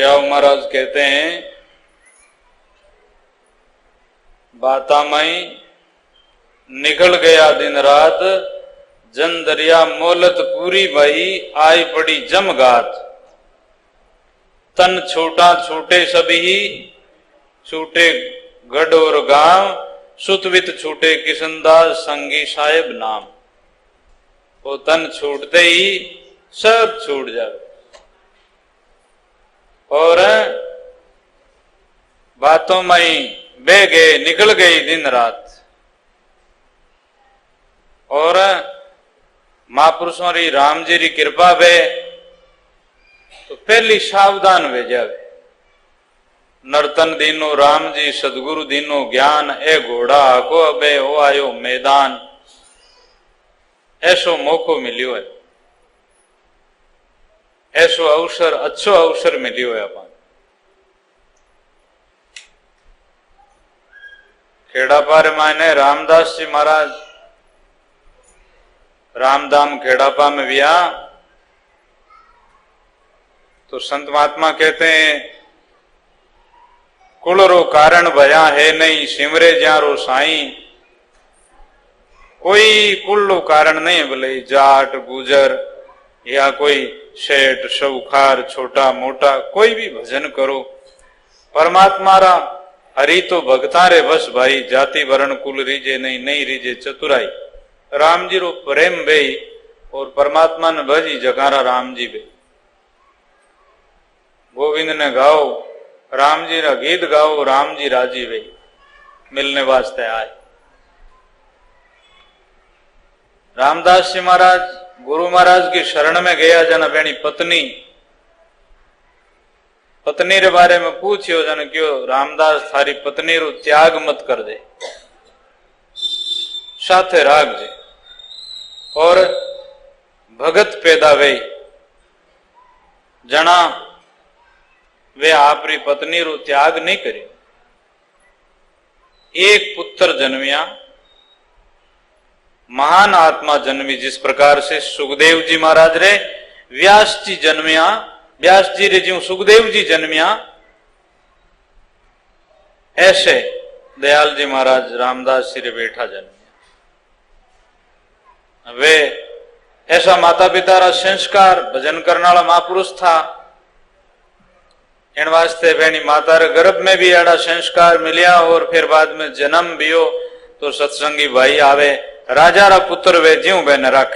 दयाल महाराज कहते हैं, बाता मई निकल गया दिन रात, जन दरिया मोलत पूरी भई, आई पड़ी जमगात। तन छोटा छूटे सभी, छूटे गढ़ और गांव, सुतवित छूटे किशनदास संगी साहेब नाम। वो तन छूटते ही सब छूट जाए। और बातों में बह गए, निकल गई दिन रात। और महापुरुषों री राम जी री कृपा वे तो पहली सावधान वे जावे। नर्तन दीनो राम जी सदगुरु दीनो ज्ञान, ए घोड़ा आको अबे हो आयो मैदान। ऐसो मौको मिलियो है, ऐसो अवसर, अच्छो अवसर मिलियो है अपन। खेड़ा पार माने रामदास जी महाराज रामधाम खेड़ापा में विया तो संत महात्मा कहते हैं, कुल रो कारण भया है नहीं, सिमरे ज्यारो साईं। कोई कुल रो कारण नहीं, भले जाट गुजर या कोई सेठ सौखार छोटा मोटा, कोई भी भजन करो। परमात्मा रा हरि तो भगता रे बस भाई, जाति वर्ण कुल रीजे नहीं, नहीं रीजे चतुराई। राम जी रो प्रेम बे और परमात्मा ने भजी जगारा राम जी बे। गोविंद ने गाओ राम जी रा गीत गाओ, राम जी राजी बे मिलने वास्ते आए। रामदास जी महाराज गुरु महाराज की शरण में गया, जन बेणी पत्नी रे बारे में पूछियो, जन क्यों रामदास थारी पत्नी रो त्याग मत कर दे, साथे राग जे। और भगत पैदा वे जना वे आपरी पत्नी रो त्याग नहीं करी। एक पुत्र जन्मिया, महान आत्मा जन्मी। जिस प्रकार से सुखदेव जी महाराज रे व्यास जी जन्मिया, व्यास जी रे ज्यों सुखदेव जी जन्मिया, ऐसे दयाल जी महाराज रामदास जी रे बेटा जन्मिया। वे ऐसा माता पिता रा संस्कार भजन करने वाला महापुरुष था। इन वास्ते बेनी माता रे गर्भ में भी एड़ा संस्कार मिलिया। और फिर बाद में जन्म भी हो तो सत्संगी भाई आवे, राजा रा पुत्र वे ज्यों बहन रख।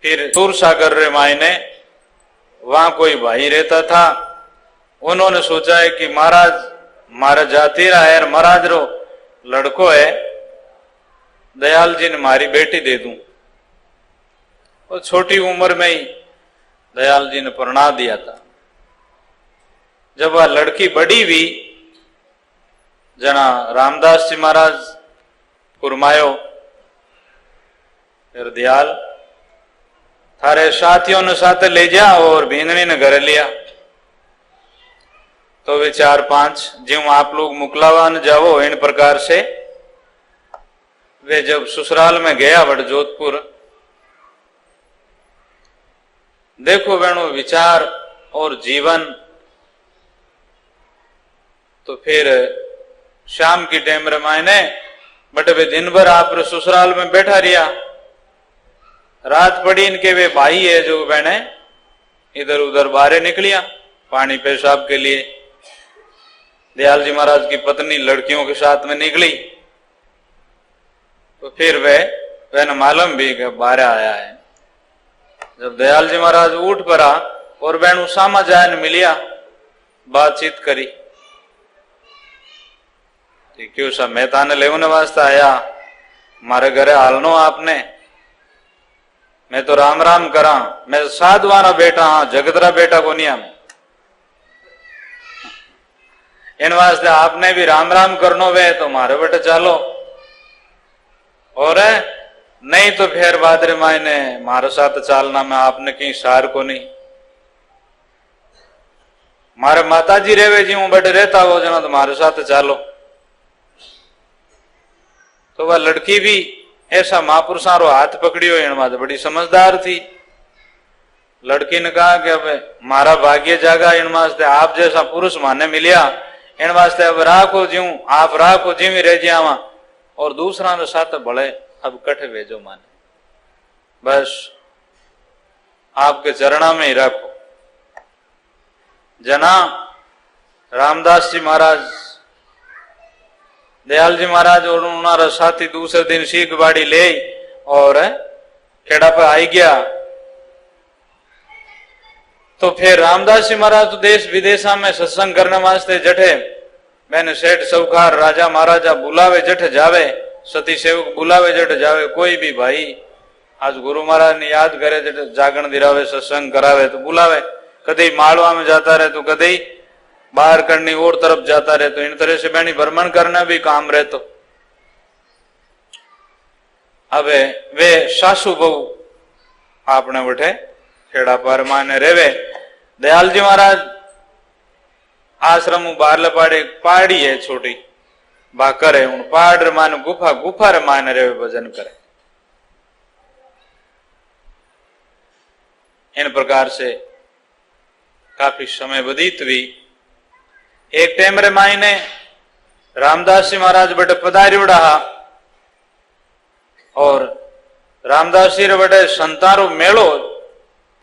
फिर सूर सागर रे मायने वहां कोई भाई रहता था। उन्होंने सोचा है कि महाराज मारा जाति रा है, महाराज रो लड़को है, दयाल जी ने मारी बेटी दे दूं। और छोटी उम्र में ही दयाल जी ने परना दिया था। जब वह लड़की बड़ी हुई, जना रामदास जी महाराज फुरमायो, फिर दयाल थारे साथियों ने साथ ले जा और भींदनी ने घर लिया। तो वे 4-5 ज्यों आप लोग मुकलावान जाओ, इन प्रकार से वे जब ससुराल में गया वड़ जोधपुर, देखो बहनों विचार और जीवन। तो फिर शाम की टाइम रे मायने बट वे दिन भर आप ससुराल में बैठा रिया। रात पड़ी, इनके वे भाई है जो बहने इधर उधर बाहर निकलिया पानी पेशाब के लिए। दयाल जी महाराज की पत्नी लड़कियों के साथ में निकली। तो फिर वह मालूम भी कि बाहर आया है। जब दयाल जी महाराज उठ पड़ा और बहन उसामा जान मिलिया, बातचीत करी। क्यों सा मैं ताने लेने वास्ते आया, मारे घरे हालनो आपने। मैं तो राम राम करा, मैं साधवारा बेटा हाँ, जगतरा बेटा को नहीं। हम इन वास्ते आपने भी राम राम करनो वे तो मारे बेटे चालो, और नहीं तो फिर बादरे मायने मारे साथ चालना में आपने कहीं सार को नहीं। मारे माता जी रेवे जी हूं बेटे रहता हो जना तो मारे साथ चालो। तो वह लड़की भी ऐसा महापुरुषारो हाथ पकड़ियो, इन बात बड़ी समझदार थी। लड़की ने कहा कि अब मारा भाग्य जागा, इन वास्ते आप जैसा पुरुष माने मिलिया, इन वास्ते अब राखो जीव, आप राखो जीवी रह जावा, और दूसरा ने साथ भले अब कठ भेजो माने, बस आपके चरणा में ही रखो। जना रामदास जी महाराज, दयाल जी महाराज और उनारा साथी दूसरे दिन सीख बाड़ी ले और खेड़ा पर आई गया। तो फिर रामदास जी महाराज तो देश विदेशा में सत्संग करने वास्ते जठे, मैंने सेठ सौखार राजा महाराजा बुलावे जठ जावे, सती सेवक बुलावे जठ जावे, कोई भी भाई आज गुरु महाराज ने याद करे जठ जागरण दिरावे सत्संग करावे तो बुलावे, कदे मालवा में जाता रहे तो कदे बाहर करनी और तरफ जाता रहे, तो इन तरह से बैनी भ्रमण करना भी काम रहे। तो अब वे सासू बहू आपने बैठे खेड़ा पर माने रेवे। दयाल जी महाराज आश्रम बारले पाड़े पहाड़ी है छोटी बाकर है, उन पहाड़ रे माने गुफा, गुफा रे माने रेवे भजन करे। इन प्रकार से काफी समय व्यतीत हुई। एक टाइम रे मायने रामदास जी महाराज बटे पधारियोड़ा, और रामदास जी रे बटे संतारो मेलो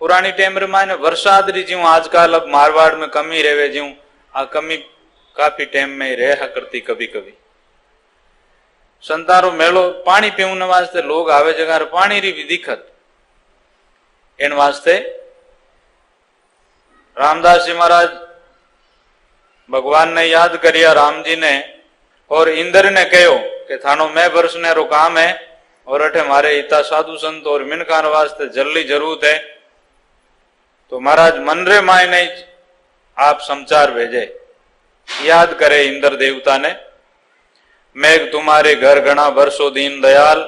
पुरानी टाइम रे मायने वरसाद री ज्यों आजकल अब मारवाड़ में कमी रेवे ज्यों आ कमी काफी टाइम में रहा करती, कभी कभी संतारो मेलो पानी पीने वास्ते लोग आवे जगह पानी री भी दिक्कत, इन वास्ते रामदास जी महाराज भगवान ने याद करिया राम जी ने, और इंद्र ने कहो कि थानो मैं बरसने रो काम है और अठे मारे इता साधु संत और मिनकार वास्ते जल्दी जरूरत है। तो महाराज मन रे माय नहीं आप समाचार भेजे, याद करे इंद्र देवता ने, मेघ तुम्हारे घर गणा बरसो दीन दयाल,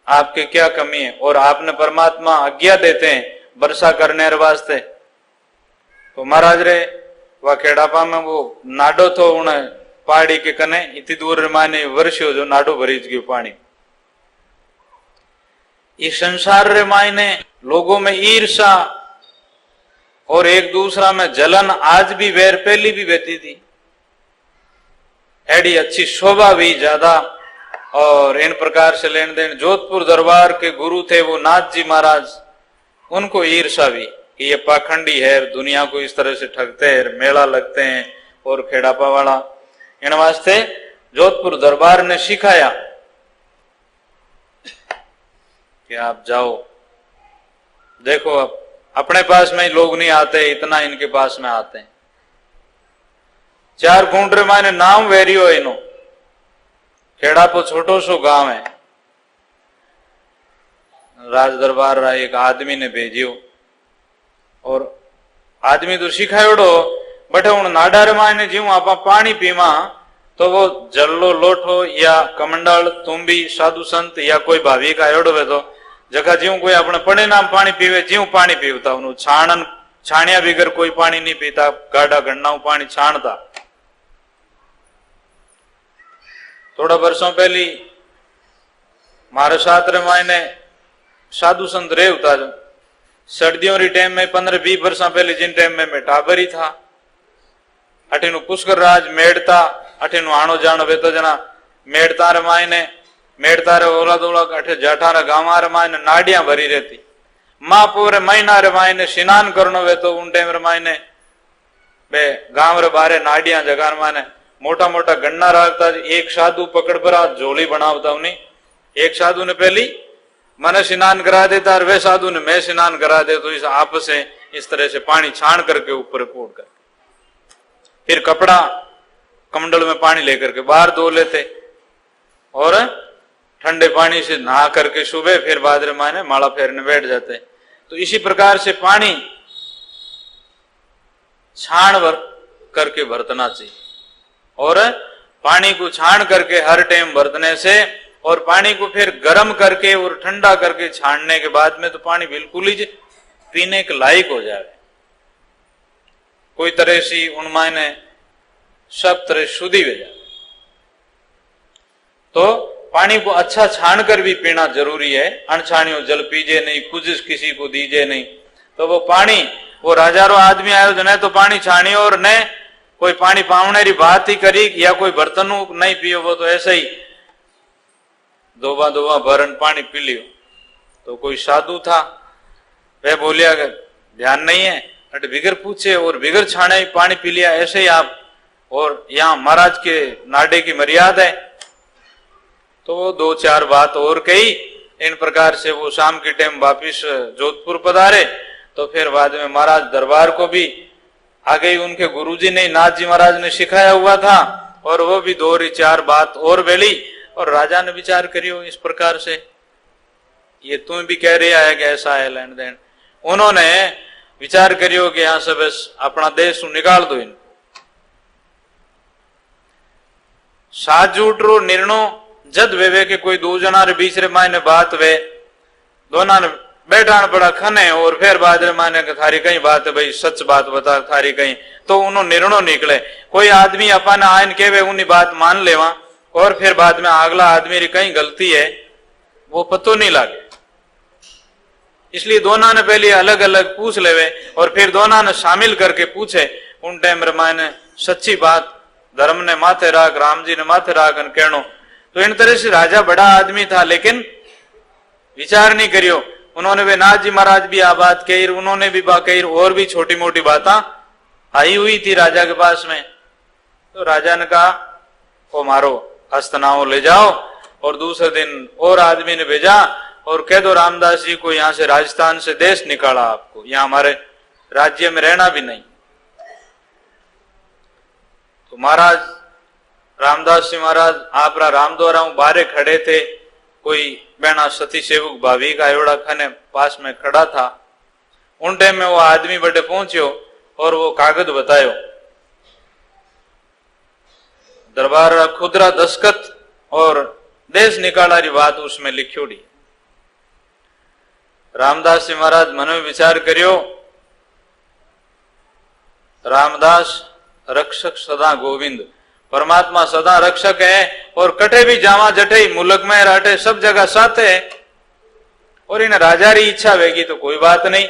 आपके क्या कमी है, और आपने परमात्मा आज्ञा देते हैं वर्षा करने वास्ते। तो महाराज रे वह खेड़ापा में वो नाडो थो उन्हें पहाड़ी के कने इतनी दूर माने वर्षो जो नाडो भरीज गयो पानी। इस संसार रे मायने लोगों में ईर्षा और एक दूसरा में जलन आज भी वैर पहली भी बहती थी, एडी अच्छी शोभा भी ज्यादा, और इन प्रकार से लेन देन। जोधपुर दरबार के गुरु थे वो नाथ जी महाराज, उनको ईर्षा भी कि ये पाखंडी है, दुनिया को इस तरह से ठगते हैं, मेला लगते हैं और खेड़ापा वाला। इन वास्ते जोधपुर दरबार ने सिखाया कि आप जाओ, देखो अब अपने पास में लोग नहीं आते, इतना इनके पास में आते हैं। 4 गुंडरे माने नाम वेरियो इनो, खेड़ापो छोटो सो गांव है। राज दरबार रा एक आदमी ने भेजियो, और आदमी तो सिखायोड़ो बटे उन नाडार माने जीव आप पानी पीवा तो वो जल्लो लोठो या कमंडल तुम्बी साधु संत या कोई भावी का एड़ो वे तो जगह जीव कोई अपने पड़े नाम पानी पीवे जीव पानी पीवता, उन्हों छाणन छाणिया बिगर कोई पानी नहीं पीता, गाढ़ा गन्ना पानी छाणता। थोड़ा वर्षों पहली मारे साथ रे मायने साधु संत रेवता, जो सर्दियों री टाइम में 15-20 वर्षों पहले जिन टाइम में मैं टाबरी था, अठिनु पुष्कर राज मेड़ता, अठिनु आनो जानो वे तो जना मेड़ता रे मायने मेड़ता रे ओला दोला अठे जाठा रे गांवा रे मायने नाडियां भरी रहती। माँ पूरे महीना रे मायने स्नान करनो वे तो उन टाइम रे मायने बे गांव रे बारे नाडियां जगह रे मायने मोटा मोटा गन्ना रखता। एक साधु पकड़ पर आज झोली बनावता उन्हीं, एक साधु ने पहली मैंने स्नान करा देता और वे साधु ने मैं स्नान करा दे, तो इस आपस से इस तरह से पानी छान करके ऊपर कोड़ कर फिर कपड़ा कमंडल में पानी लेकर के बाहर धो लेते, और ठंडे पानी से नहा करके सुबह फिर बादरे माने माला फेरने बैठ जाते। तो इसी प्रकार से पानी छान करके बरतना चाहिए, और पानी को छान करके हर टाइम बरतने से, और पानी को फिर गर्म करके और ठंडा करके छानने के बाद में तो पानी बिल्कुल ही पीने के लायक हो जाए। कोई तरह से उनमें ने सब तरह शुद्धि हो जाए। तो पानी को अच्छा छान कर भी पीना जरूरी है। अनछानियो जल पीजे नहीं, कुछ किसी को दीजे नहीं। तो वो पानी, वो राजारो आदमी आयो जो ने तो पानी छानियो और ने कोई पानी पावने री बात ही करी या कोई बर्तन नहीं पियो, वो तो ऐसे ही दोबा दोबा भरन पानी पी लियो। तो कोई साधु था, वह बोलिया अगर ध्यान नहीं है अट बिगर पूछे और बिगर छाने पानी पी लिया ऐसे ही आप, और यहाँ महाराज के नाडे की मर्यादा है। तो वो दो चार बात और कही। इन प्रकार से वो शाम के टाइम वापिस जोधपुर पधारे। तो फिर बाद में महाराज दरबार को भी आ गई, उनके गुरुजी ने, नाथ जी महाराज ने सिखाया हुआ था, और वो भी दो री चार बात और बेली। और राजा ने विचार करियो इस प्रकार से, ये तुम भी कह रहा है कि ऐसा है लेन देन। उन्होंने विचार करियो कि यहां से बस अपना देश निकाल दो इनको। साजूट रो निर्णो जद वे के कोई दो जना रे बीच रे मायने बात वे दोना ने बैठान पड़ा खने, और फिर बाद रे माने थारी कई बात है भाई, सच बात बता थारी कई। तो उन्होंने निर्णय निकले। कोई आदमी अपन आयन के वे उन्हीं बात मान लेवा, और फिर बाद में अगला आदमी री कई गलती है वो पतो नहीं लागे। इसलिए दोनों ने पहले अलग अलग पूछ लेवे और फिर दोनों ने शामिल करके पूछे। उन टाइम रे माने सच्ची बात धर्म ने माथे राख, राम जी ने माथे राख कहनो। तो इन तरह से राजा बड़ा आदमी था, लेकिन विचार नहीं करियो। उन्होंने वे नाथ जी महाराज भी आ बात कही, उन्होंने भी बात कही, और भी छोटी मोटी बात आई हुई थी राजा के पास में। तो राजा ने कहा वो मारो हस्तनाओ ले जाओ, और दूसरे दिन और आदमी ने भेजा और कह दो रामदास जी को यहाँ से राजस्थान से देश निकाला, आपको यहाँ हमारे राज्य में रहना भी नहीं। तो महाराज रामदास जी महाराज आप राम द्वारा बाहरे खड़े थे, कोई बहना सती सेवक भाभी का एवड़ा खाने पास में खड़ा था। उन टाइम में वो आदमी बड़े पहुंचियो और वो कागज बतायो, दरबार खुदरा दस्खत और देश निकाला री बात उसमें लिखोड़ी। रामदास जी महाराज मन में विचार करियो, रामदास रक्षक सदा गोविंद, परमात्मा सदा रक्षक है, और कटे भी जावा जटे मुल्क में राटे सब जगह साथ है। और इन राजा री इच्छा वेगी तो कोई बात नहीं,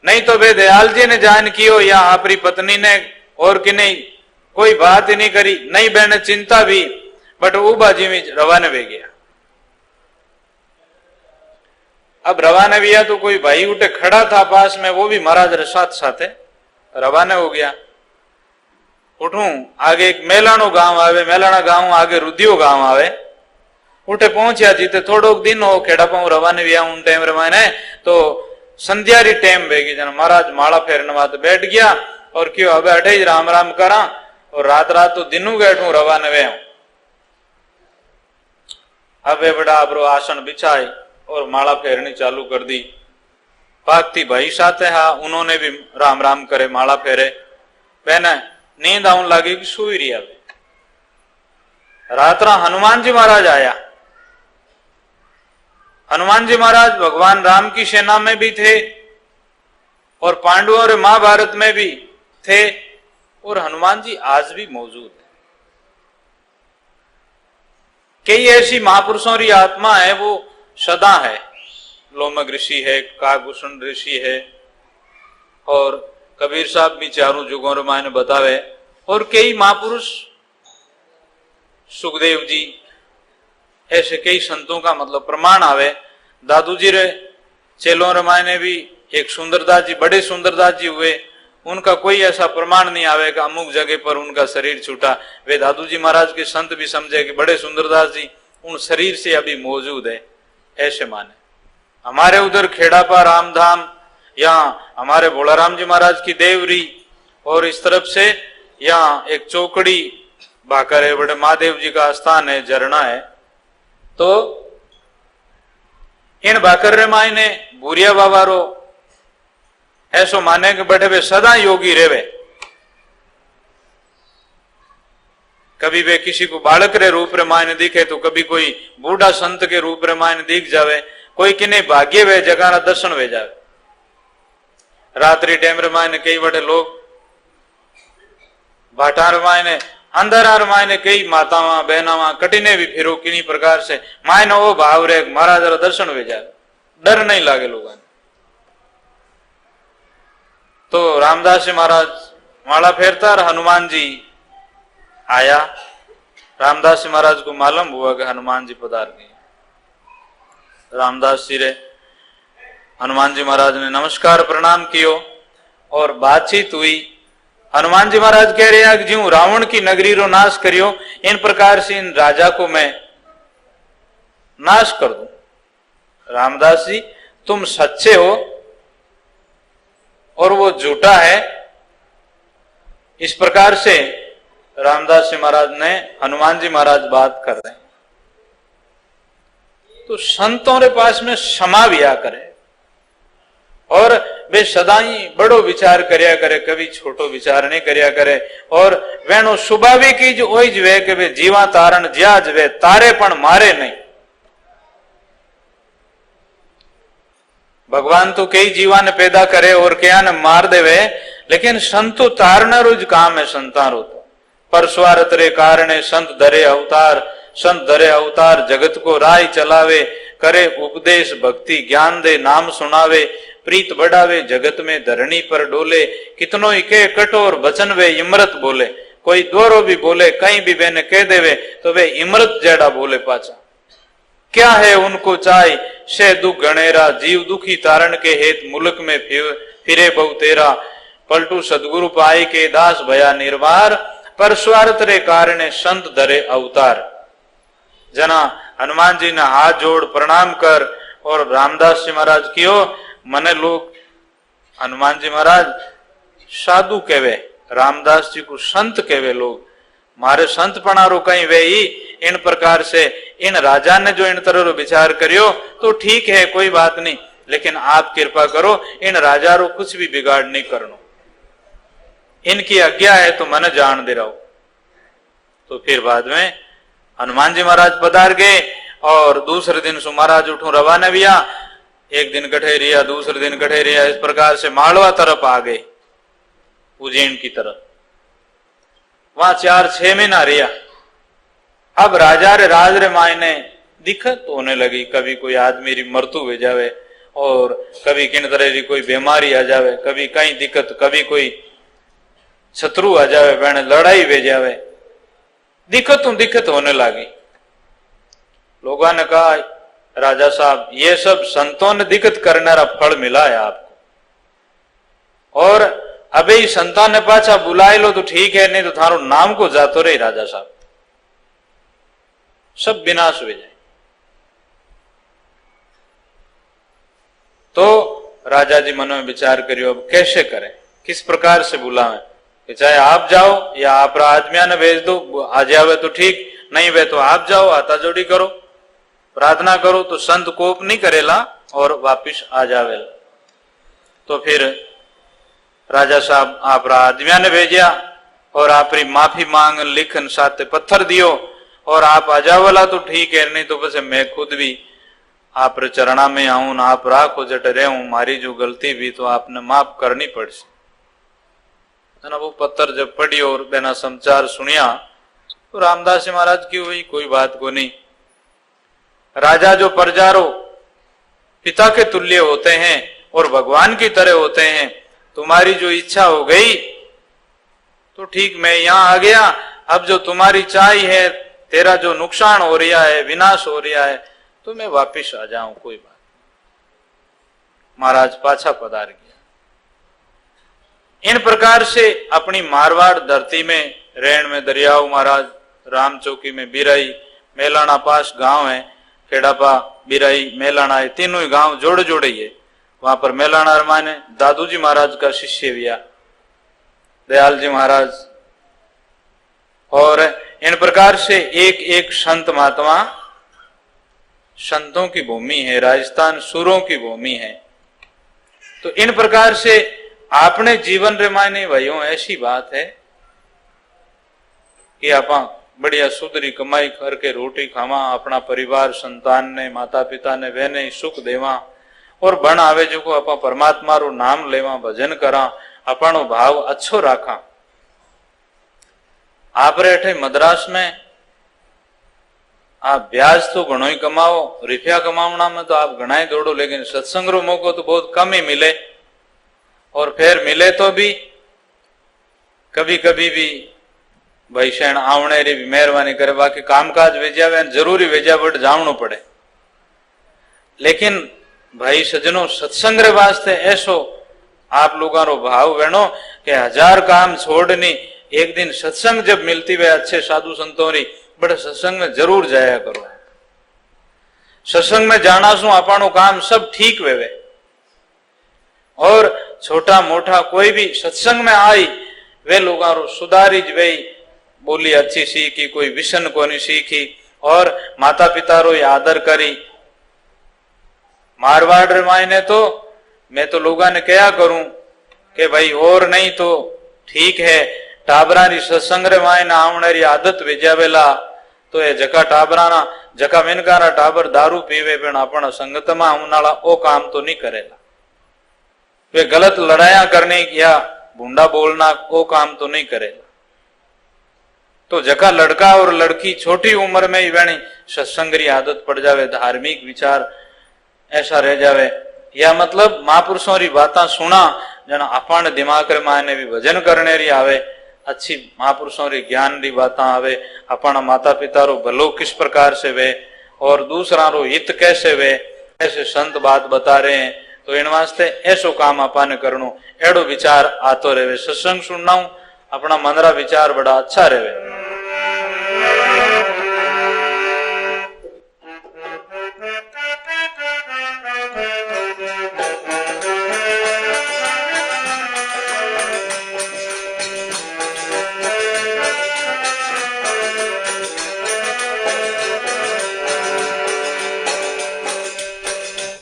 नहीं तो वे दयाल जी ने जान कियो या आपरी पत्नी ने और कि नहीं कोई बात ही नहीं करी, नहीं बहने चिंता भी, बट वो बाजी में रवाना वे गया। अब रवाना हुआ तो कोई भाई उठे खड़ा था पास में, वो भी महाराज रे साथ साथ रवाना हो गया। उठू आगे एक मेलाणो गांव आवे, मेलाणा गांव आगे रुदियो गांव आवे। उठे पहुंचा जीते थोड़ो दिन हो खेड़ा पाऊ रवाना हुआ। उन टाइम रे मैंने तो संध्या री टाइम भेगी जन महाराज माला फेरने वास्ते बैठ गया और क्यों अब अठे ही राम राम करा, और रात रात तो दिनू बैठू रवाना वे। अब बड़ा आपरो आसन बिछाई और माला फेरनी चालू कर दी। पाकती भाई साथ है, हाँ उन्होंने भी राम राम करे, माला फेरे। पहने नींद आने लगी कि सोई रही। अब रात हनुमान जी महाराज आया। हनुमान जी महाराज भगवान राम की सेना में भी थे और पांडवों और महाभारत में भी थे, और हनुमान जी आज भी मौजूद है। कई ऐसी महापुरुषों की आत्मा है वो सदा है। लोमक ऋषि है, काकभूषण ऋषि है, और कबीर साहब भी चारों जुगों रे मायने बतावे, और कई महापुरुष सुखदेव जी, ऐसे कई संतों का मतलब प्रमाण आवे। दादू जी रे चेलों रे मायने भी एक सुंदरदास जी, बड़े सुंदरदास जी हुए, उनका कोई ऐसा प्रमाण नहीं आवे कि अमुक जगह पर उनका शरीर छूटा। वे दादू जी महाराज के संत भी समझे कि बड़े सुंदरदास जी उन शरीर से अभी मौजूद है, ऐसे माने। हमारे उधर खेड़ापा रामधाम, यहाँ हमारे भोलाराम जी महाराज की देवरी, और इस तरफ से यहाँ एक चौकड़ी भाकर है, बड़े महादेव जी का स्थान है, झरना है। तो इन भाकर रे मायने भूरिया बाबा रो ऐसो माने कि बड़े वे सदा योगी रेवे। कभी वे किसी को बालक रे रूप रे मायने दिखे तो कभी कोई बूढ़ा संत के रूप रे मायने दिख जावे, कोई किन्ने भाग्य वे जगह ना दर्शन वे जावे। रात्रि टाइम रे मायने कई बड़े लोग भाटार मायने अंदर मायने कई मातावा बहनावा कटीने भी फिरो किन्हीं प्रकार से मायने वो भाव रे महाराज रा दर्शन हो जाए, डर नहीं लागे लोगों ने। तो रामदास जी महाराज माला फेरता और हनुमान जी आया। रामदास जी महाराज को मालूम हुआ कि हनुमान जी पधार गए। रामदास जी रे हनुमान जी महाराज ने नमस्कार प्रणाम कियो और बातचीत हुई। हनुमान जी महाराज कह रहे हैं कि ज्यों रावण की नगरी रो नाश करियो, इन प्रकार से इन राजा को मैं नाश कर दूं। रामदास जी तुम सच्चे हो और वो झूठा है। इस प्रकार से रामदास जी महाराज ने हनुमान जी महाराज बात कर रहे हैं। तो संतों के पास में क्षमा भी आ करे और वे सदाई बड़ो विचार करया करे, कभी छोटो विचार नहीं करया करे। और वेनो स्वाभाविक ही ओज वे कि वे जीवा तारण ज्याज वे तारे पण मारे नहीं। भगवान तो कई जीवा ने पैदा करे और क्या ने मार देवे, लेकिन संतो तारना रोज काम है संतारो। तो परस्वारत रे कारणे संत धरे अवतार, संत धरे अवतार जगत को राय चलावे, करे उपदेश भक्ति ज्ञान दे नाम सुनावे, प्रीत बढ़ावे जगत में धरणी पर डोले, कितनो ही के कठोर वचन वे इमरत बोले। कोई दोरो भी बोले कहीं भी बेने कह देवे तो वे इमरत जेड़ा बोले पाचा। क्या है उनको चाय से दुख गणेरा, जीव दुखी तारण के हेत मुल्क में फिरे बहु तेरा, पलटू सदगुरु पाए के दास भया निर्वार, पर स्वार्थ रे कारणे संत धरे अवतार। जना हनुमान जी ने हाथ जोड़ प्रणाम कर और रामदास जी महाराज कियो, मने लोग हनुमान जी महाराज साधु कहवे, रामदास जी को संत कहवे लोग। मारे संत पणारो कहीं वे ही इन प्रकार से इन राजा ने जो इन तरह विचार करियो तो ठीक है, कोई बात नहीं, लेकिन आप कृपा करो इन राजा रो कुछ भी बिगाड़ नहीं करनो, इनकी आज्ञा है तो मन जान दे रहो। तो फिर बाद में हनुमान जी महाराज पधार गए और दूसरे दिन सु महाराज उठो रवाना भी आ। एक दिन कठे रिया, दूसरे दिन कठे रिया, इस प्रकार से मालवा तरफ आ गए, उज्जैन की तरफ। वहां 4-6 महीना रिया। अब राजा रे राज रे मायने दिक्कत होने लगी, कभी कोई आदमी री मृत्यु हो जावे और कभी किन तरह की कोई बीमारी आ जावे, कभी कहीं दिक्कत, कभी कोई शत्रु आ जावे, बहने लड़ाई हो जावे, दिक्कत होने लगी। लोगों ने कहा राजा साहब ये सब संतों ने दिक्कत करने का फल मिला है आपको, और अबे संतां ने पाछा बुलाए लो तो ठीक है, नहीं तो थारो नाम को जातो रही राजा साहब, सब विनाश हो जाए। तो राजा जी मन में विचार करियो अब कैसे करें, किस प्रकार से बुलावें, कि चाहे आप जाओ या आप आदमिया ने भेज दो, आ जावे तो ठीक, नहीं वे तो आप जाओ, आता जोड़ी करो, प्रार्थना करो तो संत कोप नहीं करेला और वापिस आ जावेला। तो फिर राजा साहब आप आदमिया ने भेजा और आप माफी मांग लिखन साथ पत्थर दियो और आप आ जावेला तो ठीक है, नहीं तो बस मैं खुद भी आप चरणा में आऊं ना, आप राखो जट रहूं, मारी जो गलती भी तो आपने माफ करनी पड़सी। वो पत्थर जब पड़ी और बिना समाचार सुनिया तो रामदास जी महाराज की हुई कोई बात को नहीं। राजा जो प्रजारो पिता के तुल्य होते हैं और भगवान की तरह होते हैं, तुम्हारी जो इच्छा हो गई तो ठीक, मैं यहां आ गया, अब जो तुम्हारी चाही है, तेरा जो नुकसान हो रहा है, विनाश हो रहा है, तो मैं वापिस आ जाऊं, कोई बात। महाराज पाछा पधार गया। इन प्रकार से अपनी मारवाड़ धरती में रेण में दरियाओ महाराज, राम चौकी में बिराई, मेलाना पास गांव है, खेड़ापा, बिराई, मेलाना, तीनों ही गांव जोड़े जोड़े ही है। वहां पर मेलाना माने दादू जी महाराज का शिष्य भी दयाल जी महाराज, और इन प्रकार से एक एक संत महात्मा, संतों की भूमि है, राजस्थान सुरों की भूमि है। तो इन प्रकार से आपने जीवन रे मायने भाइयों ऐसी बात है कि आप बढ़िया सुधरी कमाई करके रोटी खावा, अपना परिवार संतान ने, माता पिता ने, बहने सुख देवा, और बन आवे जो को आप परमात्मा रो नाम लेवा, भजन करा, अपनो भाव अच्छो राखा। आप रेठे मद्रास में आप ब्याज तो घणो ही कमाओ, रुपया कमावना में तो आप घना ही दौड़ो, लेकिन सत्संग रो मौको तो बहुत कम ही मिले। और फिर मिले तो भी कभी कभी भी भाई शैण आवने री भी मेहरबानी करे, बाकी कामकाज भेजावे जरूरी भेजा बट जावणो पड़े। लेकिन भाई सजनों, सत्संग रे वास्ते ऐसो आप लोगों रो भाव वेणो कि 1000 काम छोड़नी, एक दिन सत्संग जब मिलती वे अच्छे साधु संतों री, बड़े सत्संग में जरूर जाया करो। सत्संग में जाना सु अपनो काम सब ठीक वेवे। और छोटा मोटा कोई भी सत्संग में आई वे लोगों रो सुधारी ज वे बोली अच्छी सीखी, कोई विसन को नहीं सीखी, और माता पिता रो आदर करी। मारवाड़ रे मायने तो मैं तो लोगों ने क्या करूं कि भाई और नहीं तो ठीक है, टाबरा री सत्संग रे मायने आवने री आदत वेजावेला तो ये जका टाबराना जका मिनकारा टाबर दारू पीवे पण अपन संगत में आउनाला ओ काम तो नहीं करेला। वे गलत लड़ाया करने या भूंडा बोलना वो काम तो नहीं करेगा। तो जका लड़का और लड़की छोटी उम्र में ही वेणी सत्संग की आदत पड़ जावे, धार्मिक विचार ऐसा रह जावे, या मतलब महापुरुषों की बातें सुना जना अपन दिमाग रे माने भी भजन करने री आवे, अच्छी महापुरुषों री ज्ञान री बातें आवे, अपना माता पिता रो भलो किस प्रकार से वे और दूसरा रो हित कैसे वे, ऐसे संत बात बता रहे हैं। तो इन वास्ते ऐसो काम अपन करनो, एड़ो विचार आतो रहे। सत्संग सुनना अपना मनरा विचार बड़ा अच्छा रहे।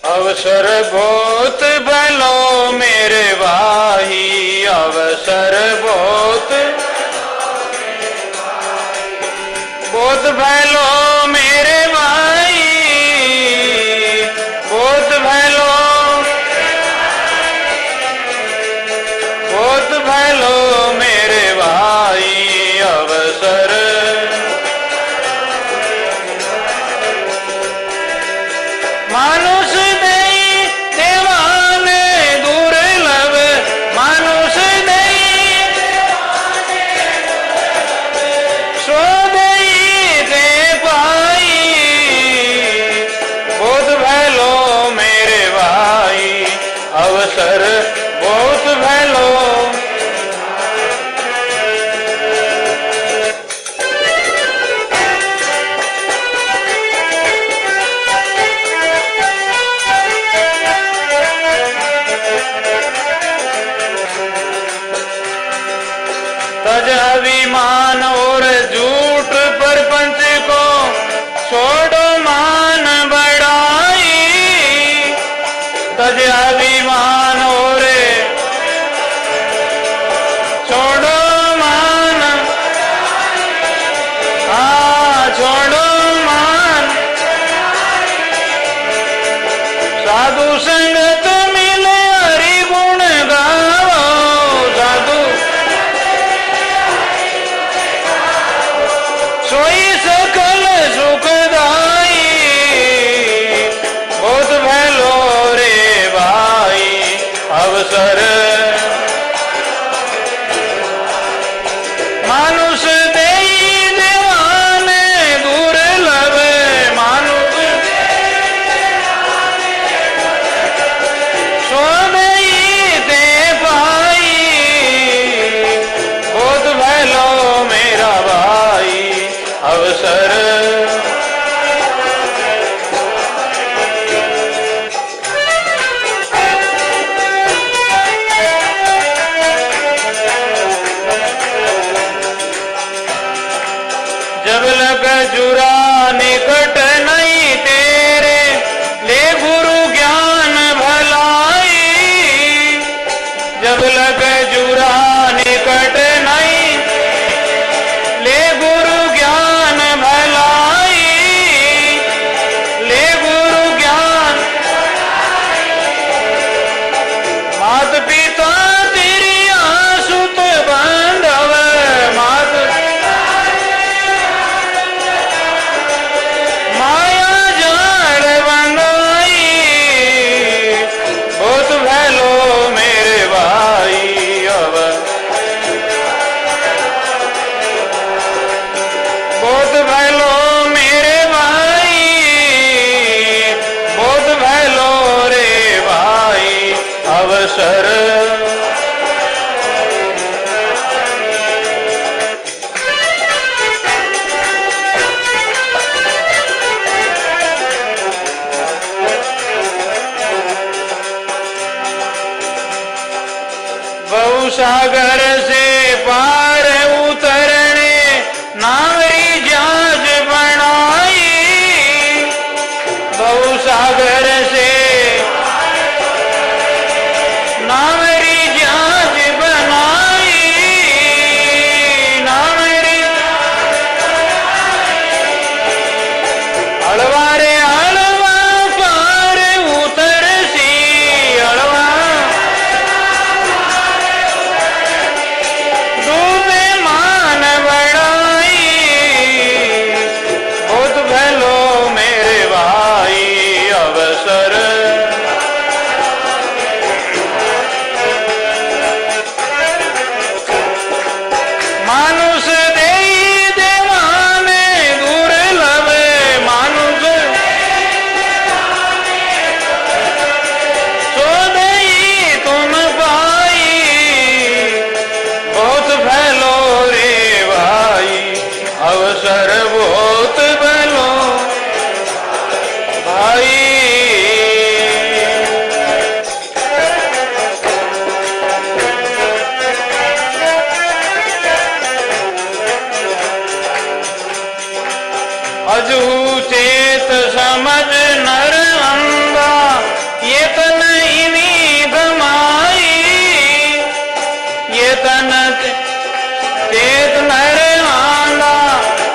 अवसर बहुत भलो मेरे भाई, अवसर बहुत भलो मेरे भाई, बहुत भलो मेरे भाई, अवसर मानुष अवसर बहुत भलो। तज अभिमान और झूठ परपंच को छोड़ो मान बढ़ाई, तज अभिमान और छोड़ो मान, छोड़ो मान, साधु संगत मिले हरि गुण गाओ, साधु सोई सकल सुखदाई, बहुत भलो रे भाई, सागर से पार उतरने नावरी जहाज बनाई, भव सागर से नावरी जहाज बनाई, नावरी अलवारे अलवा पार उतर सी, अलवा डूबे मान बढ़ाई, बहुत भलो मेरे भाई अवसर, मानुष देई देवाने दुर्लभ, मानुष सो देई तुम पाई, बहुत भलो रे भाई अवसर, बहुत भलो भाई। अजहू चेत समझ नर अंगा, ये तन इनी धमाई, ये तन चेत नर अंगा,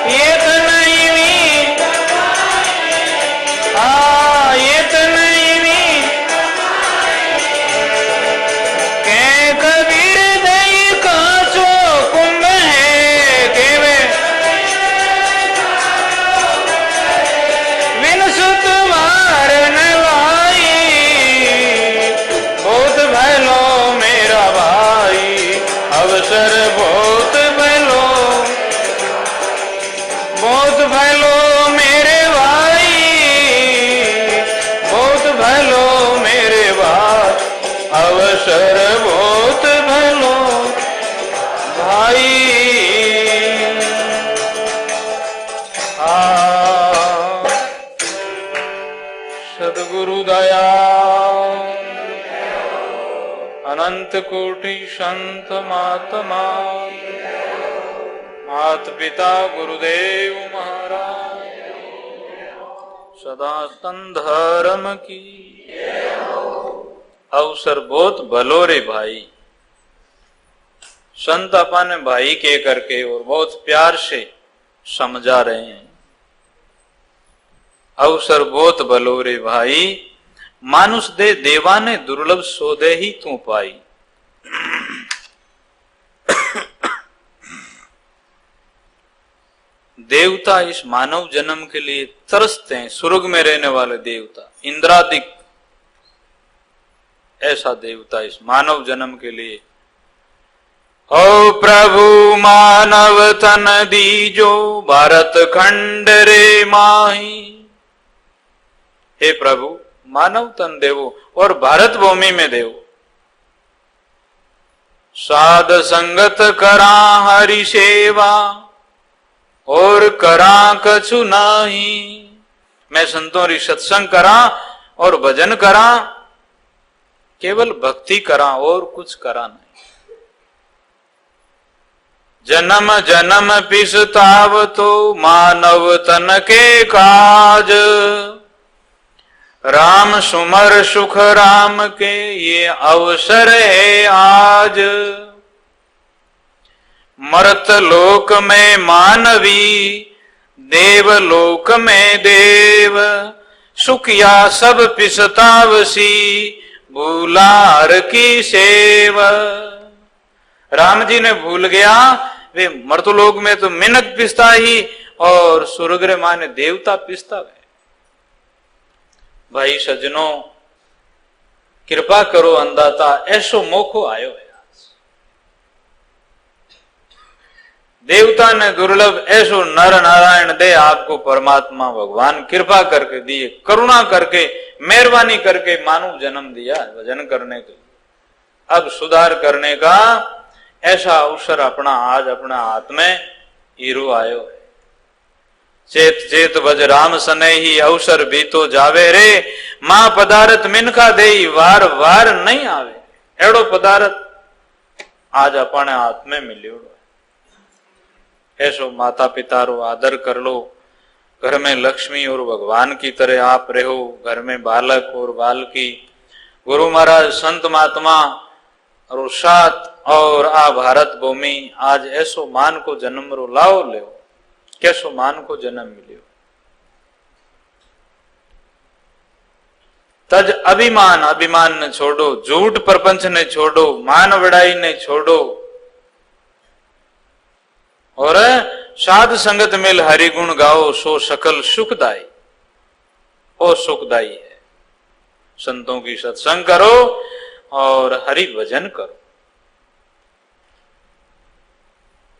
ये तन इनी, ये तन इनी के कबीर दई काचो कुंभ है, केवे विनसुत वारन लाई, बहुत भलो मेरा भाई अवसर, बहुत भलो, बहुत भलो मेरे भाई, बहुत भलो मेरे भाई अवसर, बहुत भलो भाई। सद्गुरु दया अनंत कोटि संत महात्मा, मात पिता गुरुदेव महाराज, सदा धर्म की अवसर, बहुत भलो रे भाई। संत अपन भाई के करके और बहुत प्यार से समझा रहे हैं। अवसर बहुत भलो रे भाई, मानुष दे देवा ने दुर्लभ सोदे ही तू पाई। देवता इस मानव जन्म के लिए तरसते हैं, स्वर्ग में रहने वाले देवता, इंद्रादिक ऐसा देवता इस मानव जन्म के लिए। ओ प्रभु मानव तन दीजो, भारत खंड रे माही। हे प्रभु मानव तन देवो और भारत भूमि में देवो। साध संगत करा हरि सेवा और करा कछु नाही। मैं संतों री सत्संग करा और भजन करा, केवल भक्ति करा और कुछ करा नहीं। जन्म जन्म पिसताव तो मानव तन के काज, राम सुमर सुख राम के ये अवसर है आज। मर्त लोक में मानवी, देव लोक में देव, सुखिया सब पिसतावसी, भूलार की सेव। राम जी ने भूल गया, वे मर्तलोक में तो मिनक पिसता ही और स्वर्ग रे माने देवता पिसता है। भाई सज्जनों कृपा करो अंदाता, ऐसो मौको आयो है आज। देवता ने दुर्लभ ऐसो नर नारायण दे आपको परमात्मा भगवान कृपा करके दिए, करुणा करके मेहरबानी करके मानव जन्म दिया भजन करने के लिए। अब सुधार करने का ऐसा अवसर अपना आज अपना हाथ में हीरो आयो है। चेत चेत भज राम सने ही अवसर भी तो जावे रे, मां पदारथ मिनखा देई वार वार नहीं आवे। एड़ो पदारथ आज अपने हाथ में मिलियो। ऐसो माता पिता रो आदर कर लो, घर में लक्ष्मी और भगवान की तरह आप रहो, घर में बालक और बालकी, गुरु महाराज संत महात्मा और साथ और आ भारत भूमि आज ऐसो मान को जन्म रो लाओ ले, कैसो मान को जन्म मिलियो। तज अभिमान, अभिमान ने छोड़ो, झूठ प्रपंच ने छोड़ो, मान बड़ाई ने छोड़ो और साध संगत मिल हरि गुण गाओ, सो सकल सुखदाई। ओ सुखदाई है। संतों की सत्संग करो और हरि भजन करो।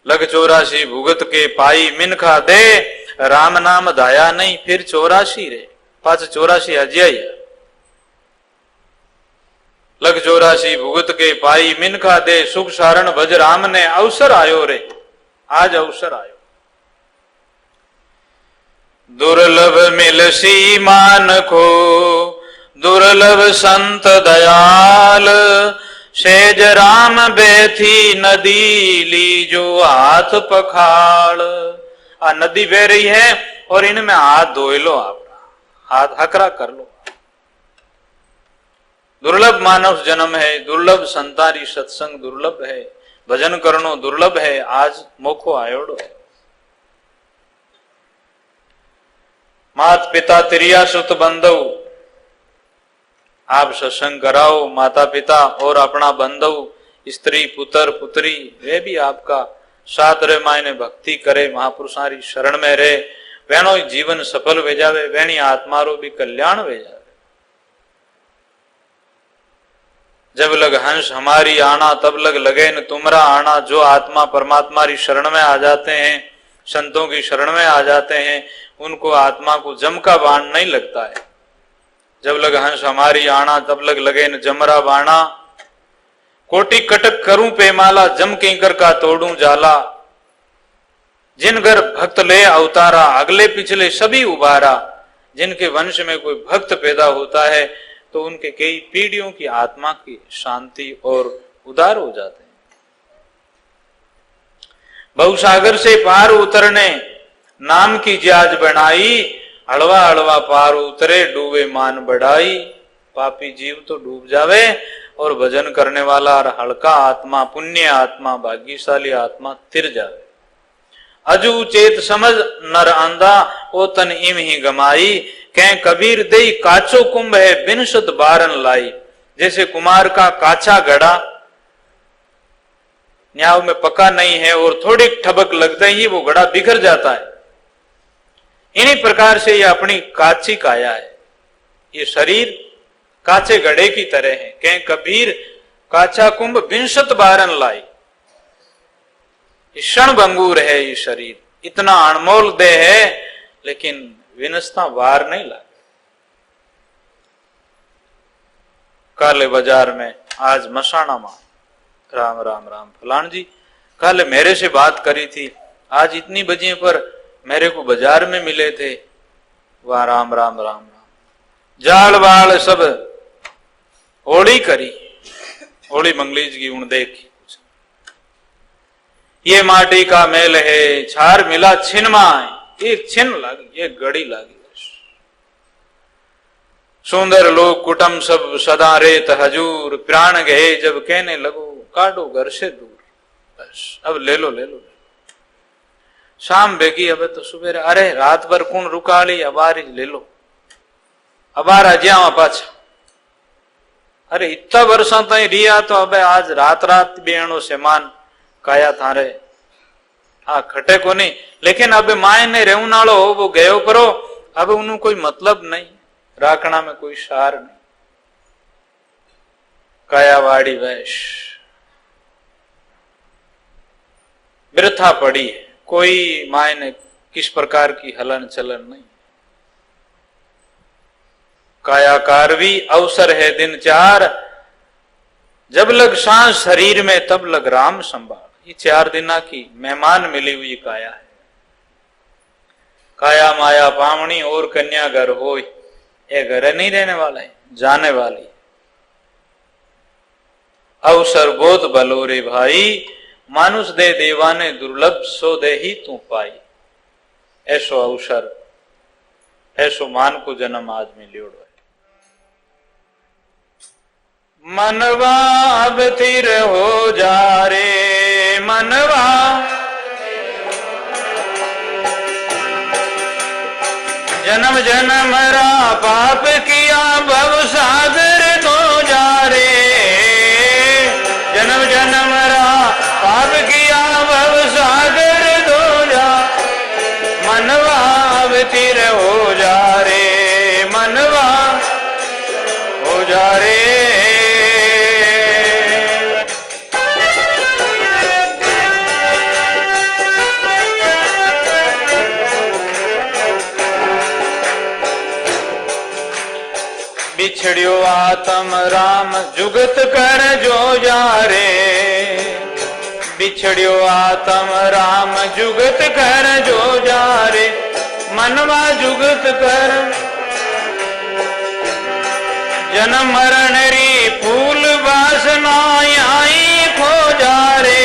लग 84 भुगत के पाई मिनखा दे, राम नाम धाया नहीं फिर 84 रे, पांच 84 अजय। लग 84 भुगत के पाई मिनखा दे, सुख सारण भज राम ने अवसर आयो रे, आज अवसर आयो। दुर्लभ मिलसी मान को, दुर्लभ संत दयाल, सेज राम बैठी नदी लीजो हाथ पखाड़। आ नदी बह रही है और इनमें हाथ धो लो, आप हाथ हकरा कर लो। दुर्लभ मानव जन्म है, दुर्लभ संतारी सत्संग दुर्लभ है, भजन करनो दुर्लभ है, आज मोखो आयोड़ो है। मात पिता तिरिया सुत बंधु, आप सत्संग कराओ, माता पिता और अपना बंधु स्त्री पुत्र पुत्री वे भी आपका साथ रे, मायने भक्ति करे, महापुरुषारी शरण में रहे, वेणो जीवन सफल वे जावे, वेणी आत्मारो भी कल्याण वे जावे। जब लग हंस हमारी आना तब लग लगे न तुमरा आना। जो आत्मा परमात्मा की शरण में आ जाते हैं, संतों की शरण में आ जाते हैं, उनको आत्मा को जम का बाण नहीं लगता है। जब लग हंस हमारी आना तब लग लगे न जमरा बाणा। कोटि कटक करूं पेमाला, जम किंकर का तोड़ूं जाला। जिन घर भक्त ले अवतारा, अगले पिछले सभी उबारा। जिनके वंश में कोई भक्त पैदा होता है तो उनके कई पीढ़ियों की आत्मा की शांति और उदार हो जाते हैं। भवसागर से पार उतरने नाम की जाज बनाई, हलवा हलवा पार उतरे डूबे मान बढ़ाई। पापी जीव तो डूब जावे और भजन करने वाला और हल्का आत्मा, पुण्य आत्मा, भाग्यशाली आत्मा तिर जावे। अजू चेत समझ नर आंधा, ओ तन इम ही गमाई। कह कबीर दई काचो कुंभ है, बिनसत बारन लाई। जैसे कुमार का काचा घड़ा न्याव में पका नहीं है और थोड़ी ठबक लगते ही वो घड़ा बिखर जाता है, इन्हीं प्रकार से ये अपनी काची काया है। ये शरीर काचे घड़े की तरह है। कह कबीर काचा कुंभ बिनसत बारन लाई। क्षण भंगूर है ये शरीर, इतना अनमोल देह है, लेकिन विनसता वार नहीं ला। काले बाजार में आज मसाणा में राम राम राम फलान जी कल मेरे से बात करी थी, आज इतनी बजे पर मेरे को बाजार में मिले थे। वाह राम राम राम राम। जाल बाल सब होली करी, होली मंगलीज की उन देखी। ये माटी का मेल है, छार मिला छिन माए। एक छिन लागी, एक गड़ी लागी। सुंदर लोग कुटुंब सब सदा रेत हजूर। प्राण गए जब कहने लगो, काटो घर से दूर। बस अब ले लो ले लो। शाम बेगी अब तो सुबह, अरे रात भर कौन रुका ली, अबार ले लो, अबार अजिया पाछा। अरे इतना वर्षा तई रिया तो अब आज रात रात बेणो सेमान काया थारे हाँ खटे को नहीं। लेकिन अब माए ने रेऊ नालो हो वो गयो करो, अब उन्हें कोई मतलब नहीं, राखना में कोई सार नहीं। कायावाड़ी वैश वृथा पड़ी है, कोई माए ने किस प्रकार की हलन चलन नहीं। कायाकार भी अवसर है दिन चार, जब लग सांस शरीर में तब लग राम संभाल। ये 4 दिना की मेहमान मिली हुई काया है। काया माया पावनी और कन्या घर हो, ये घर नहीं रहने वाला है, जाने वाली। अवसर बहुत भलो रे भाई, मानुष दे देवाने दुर्लभ सो दे ही तू पाई। ऐसो अवसर, ऐसो मान को जन्म आज मिलियो है। मनवा अब थिर हो जा रे मनवा, जन्म जन्म रा पाप किया भव सागर तो जा रे, जन्म जन्म रा पाप किया भव सागर तो जा, मनवा अब तीर हो जा रे मनवा हो जा रे। बिछड़ियो आत्म राम जुगत कर जो जा रे, बिछड़ियो आत्म राम जुगत कर जो जा रे, मनवा जुगत कर जन्म मरण री फूल वासना आई खो जा रे,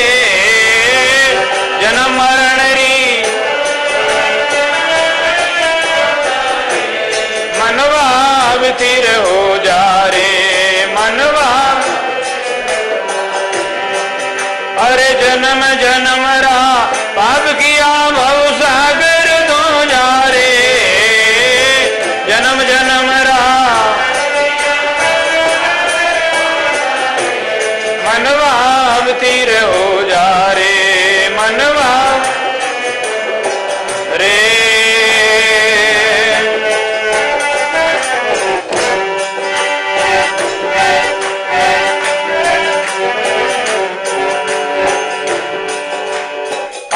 जन्म मरण री मनवा अवतीर हो जा रे मनवा, अरे जन्म जन्म रा पाप किया भव सागर तो जा रे, जन्म जन्म रा मनवा अवतीर हो जा रे मनवा रे।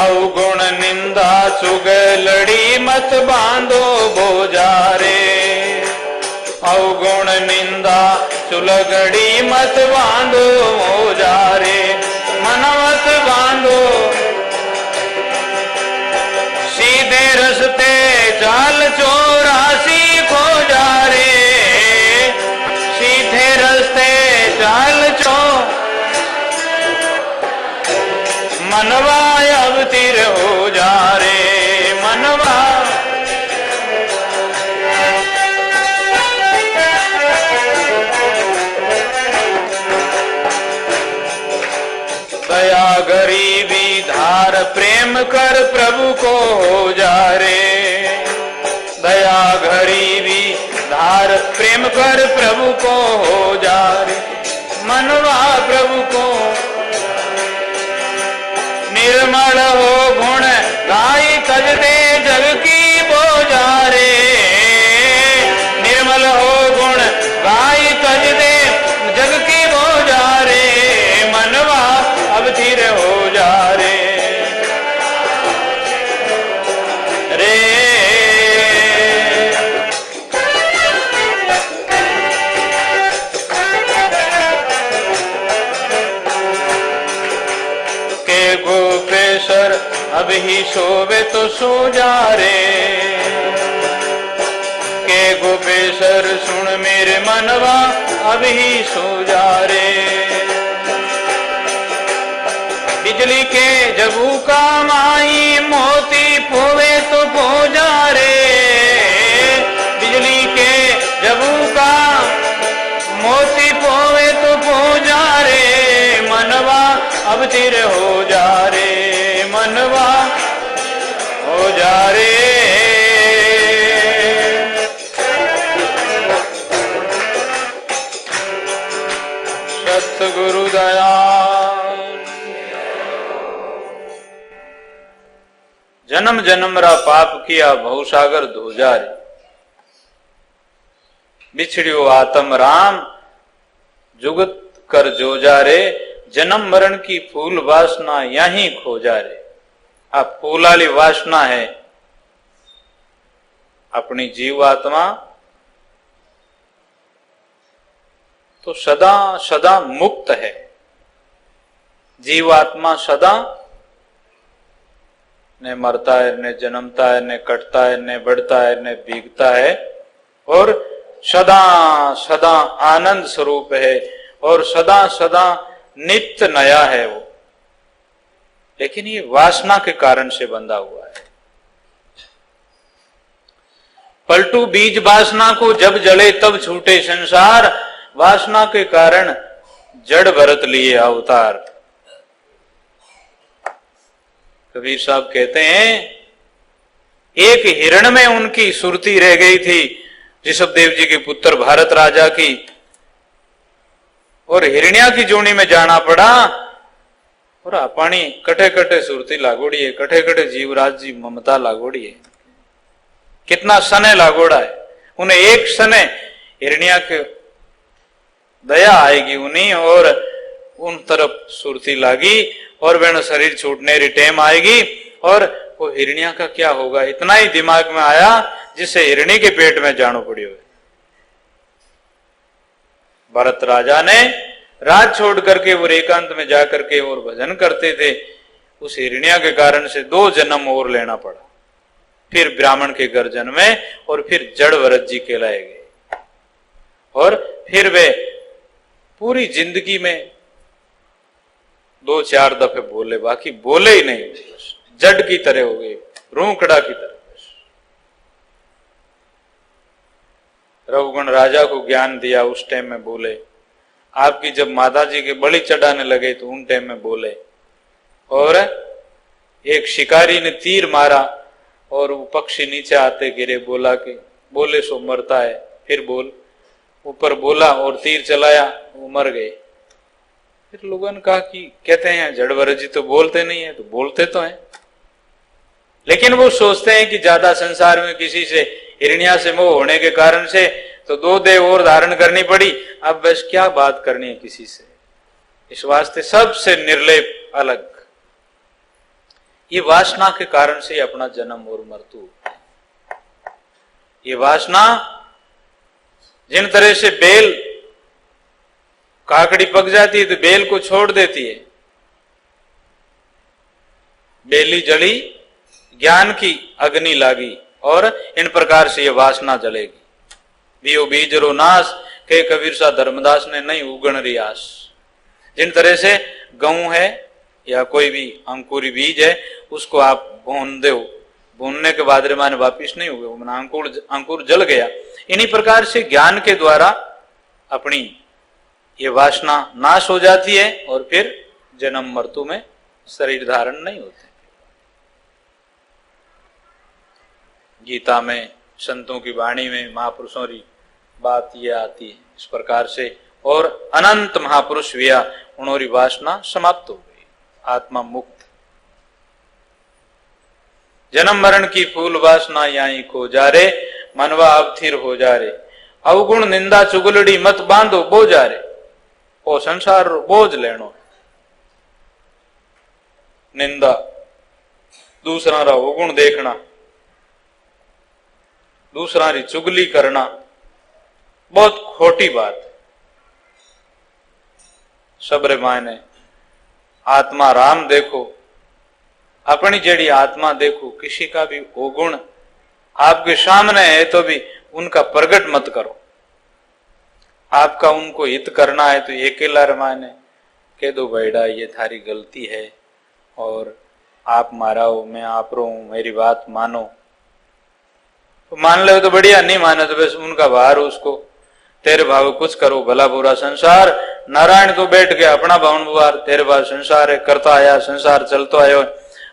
अवगुण निंदा चुगलड़ी मत बांधो बोझा रे, अवगुण निंदा चुलगड़ी मत बांधो बोझा रे, मन मत बांधो सीधे रस्ते चाल चौरासी खो जा रे, सीधे रस्ते चाल चो मनवा अवतीर हो जा रे मनवा, दया गरीबी धार प्रेम कर प्रभु को हो जा रे, दया गरीबी धार प्रेम कर प्रभु को हो जा रे, मनवा प्रभु को निर्मल हो गुण गाई तज दे जग की बोझा रे, निर्मल हो गुण गाई तज दे जग की बोझा रे, मनवा अवतीर हो जा रे रे। गोपेश्वर अब ही सोवे तो सो जा रे, के गोपेश्वर सुन मेरे मनवा अब ही सो जा रे, बिजली के जगू का माई मोती पोवे तो पो जा रे, बिजली के जगू का मोती पोवे तो पो जा रे, मनवा अवतीर हो जा रे मनवा हो जा रे। सतगुरु दयाल जन्म जन्म रा पाप किया भवसागर धो जा रे, बिछड़ियो आत्म राम जुगत कर जो जा रे, जन्म मरण की फूल वासना यहीं खो जा रे। आप फूल वाली वासना है अपनी जीवात्मा तो सदा सदा मुक्त है, जीवात्मा सदा ने मरता है, ने जन्मता है, ने कटता है, ने बढ़ता है, ने भीगता है और सदा सदा आनंद स्वरूप है और सदा सदा नित्य नया है वो, लेकिन ये वासना के कारण से बंधा हुआ है। पलटू बीज वासना को, जब जले तब छूटे संसार, वासना के कारण जड़ भरत लिए अवतार। कबीर साहब कहते हैं, एक हिरण में उनकी सुरती रह गई थी ऋषभदेव जी के पुत्र भारत राजा की, और हिरण्या की जोनी में जाना पड़ा, और अपनी कटे कटे सुरती लागोड़ी है, कटे कटे जीवराज जी ममता लागोड़ी है, कितना सने लागोड़ा है। उन्हें एक सने हिरण्या के दया आएगी उन्हीं, और उन तरफ सुरती लागी, और वह शरीर छूटने री टेम आएगी, और वो हिरण्या का क्या होगा, इतना ही दिमाग में आया जिससे हिरणी के पेट में जानो पड़ी हो। भरत राजा ने राज छोड़ करके वो एकांत में जाकर के और भजन करते थे, उस हिरण्या के कारण से 2 जन्म और लेना पड़ा, फिर ब्राह्मण के घर जन्मे, और फिर जड़ भरत जी कहलाए गए, और फिर वे पूरी जिंदगी में 2-4 दफे बोले, बाकी बोले ही नहीं, जड़ की तरह हो गए, रूखड़ा की तरह। रघुगण राजा को ज्ञान दिया, उस टाइम में बोले। आपकी जब माता जी के बलि चढ़ाने लगे तो उन टाइम में बोले। और एक शिकारी ने तीर मारा और वो पक्षी नीचे आते गिरे, बोला कि बोले सो मरता है, फिर बोल, ऊपर बोला और तीर चलाया, वो मर गए। फिर लोगों ने कहा कि कहते हैं जड़ भरत जी तो बोलते नहीं है, तो बोलते तो हैं, लेकिन वो सोचते हैं कि ज्यादा संसार में किसी से हिरण्या से मोह होने के कारण से तो 2 देह और धारण करनी पड़ी, अब बस क्या बात करनी है किसी से, इस वास्ते सबसे निर्लेप अलग। ये वासना के कारण से अपना जन्म और मृत्यु। ये वासना जिन तरह से बेल काकड़ी पक जाती है तो बेल को छोड़ देती है, बेली जली ज्ञान की अग्नि लागी, और इन प्रकार से ये वासना जलेगी। बियो बीजरो नाश के कबीर सा धर्मदास ने नहीं उगण रियास। जिन तरह से गेहूं है या कोई भी अंकुरी बीज है, उसको आप भून दो, भूनने के बाद मान वापिस नहीं हुए, अंकुर जल गया। इन्हीं प्रकार से ज्ञान के द्वारा अपनी ये वासना नाश हो जाती है, और फिर जन्म मृत्यु में शरीर धारण नहीं होते। गीता में, संतों की वाणी में, महापुरुषों की बात ये आती है इस प्रकार से, और अनंत महापुरुष हुआ, उन्होंने वासना समाप्त हो गई, आत्मा मुक्त। जन्म मरण की फूल वासना याई को जा रे, मनवा अब थिर हो जा रे, अवगुण निंदा चुगलड़ी मत बांधो बो जा रे, ओ संसार बोझ लेनो। निंदा, दूसरा रा अवगुण देखना, दूसरा री चुगली करना, बहुत खोटी बात है। सब्र मायने आत्मा राम देखो, अपनी जड़ी आत्मा देखो, किसी का भी अवगुण आपके सामने है तो भी उनका प्रकट मत करो। आपका उनको हित करना है तो अकेला रमाने कह दो, बैठा ये थारी गलती है और आप मारा हो, मैं आप रो हूं, मेरी बात मानो। तो मान ले तो बढ़िया, नहीं माने तो बस उनका बाहर, उसको तेरे भाव कुछ करो, भला बुरा संसार। नारायण तो बैठ गया अपना भवन बुआर, तेरे भाव संसार है, करता आया संसार चलतो आयो,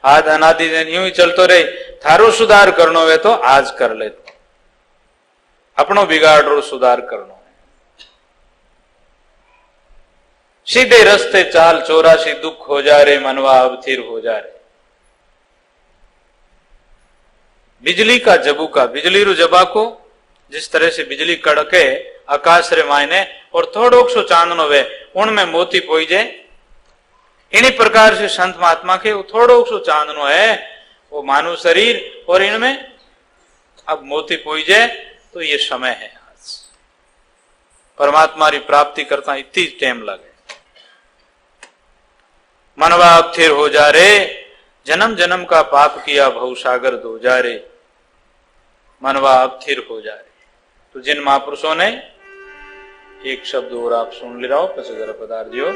आज अनादि दिन यूं ही चलतो रहे। थारो सुधार करनो है तो आज कर ले, तो अपनो बिगाड़ रो सुधार करनो है। सीधे रस्ते चाल 84 दुख हो जा रे, मनवा अब थिर हो जा रे। बिजली का जबूका, बिजली रू जबा को जिस तरह से बिजली कड़के आकाश रे मायने और थोड़ो सो चांदनो वे उनमें मोती पोई जाए, इन्हीं प्रकार से संत महात्मा के थोड़ो सो चांदनो है वो मानव शरीर, और इनमें अब मोती पोई जाए तो ये समय है। आज परमात्मा री प्राप्ति करता इतनी टाइम लगे। मनवा अब थिर हो जा रे, जन्म जन्म का पाप किया भव सागर दो जा रे, मनवा अब थिर हो जा रे। तो जिन महापुरुषों ने एक शब्द और आप सुन ले रहा हो, पस जरा पधार जियो।